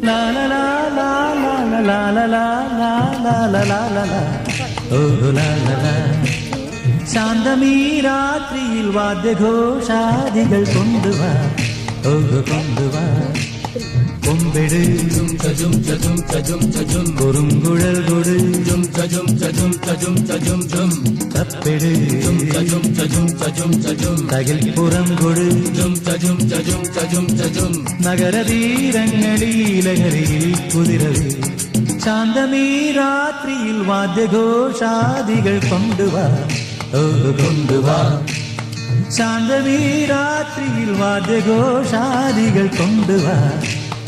la la la la la la la la la la la la la la oh la la la ശാന്തമീ രാത്രിയിൽ വാദ്യഘോഷാദികൾ കൊണ്ടുവാ ഓ കൊണ്ടുവാ കൊമ്പെട് കുറുങ്കുഴൽ കൊട് തപ്പെട് തകിൽപ്പുറം കൊട് നഗരതീരങ്ങളിലഹരിയിൽ കുതിരവേ ശാന്തമീ രാത്രിയിൽ വാദ്യഘോഷാദികൾ കൊണ്ടുവാ ഓ കൊണ്ടുവാ ശാന്തമീ രാത്രിയിൽ വാദ്യഘോഷാദികൾ കൊണ്ടുവാ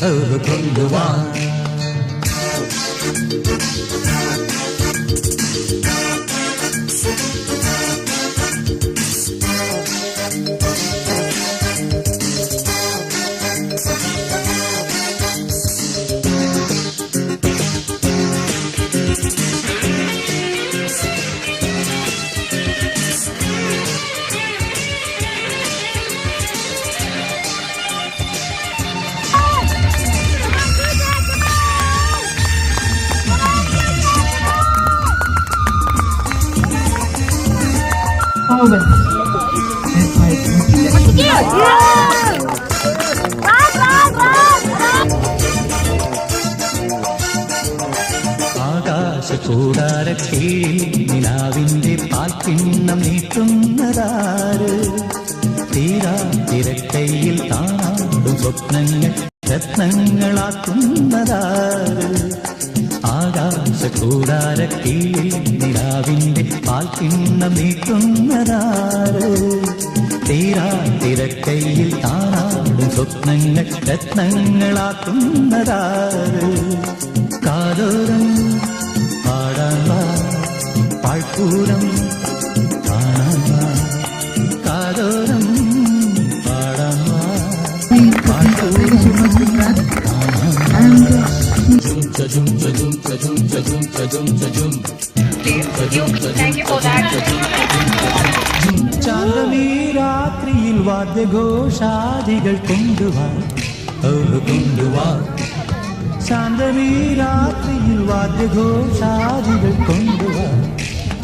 ഓ കൊണ്ടുവാ ആകാശകൂടാരക്കീഴിൽ നിലാവിന്റെ പാൽക്കിണ്ണം നീട്ടുന്നതാര് തീരാ തിരക്കൈയിൽ താനാടും സ്വപ്നങ്ങൾ രത്നങ്ങളാക്കുന്നതാര് ആകാശകൂടാരക്കീഴിൽ നിലാവിന്റെ പാൽക്കിണ്ണം നീട്ടുന്നതാര് തീരാ തിരക്കൈയിൽ താനാടും സ്വപ്നങ്ങൾ രത്നങ്ങളാക്കുന്നതാര് കാതോരം പാടാൻ വാ പാഴ്പൂരം കാണാൻ വാ കാതോരം പാടാൻ വാ പാഴ്പൂരം ചാന്തമീ രാത്രിയിൽ വാദ്യഘോഷാദികൾ കൊണ്ടുവാ ഓ കൊണ്ടുവാ ശാന്തമീ രാത്രിയിൽ വാദ്യഘോഷാദികൾ കൊണ്ടുവാ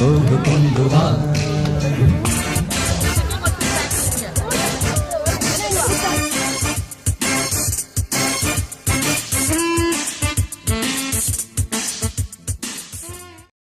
ഓ കൊണ്ടുവാ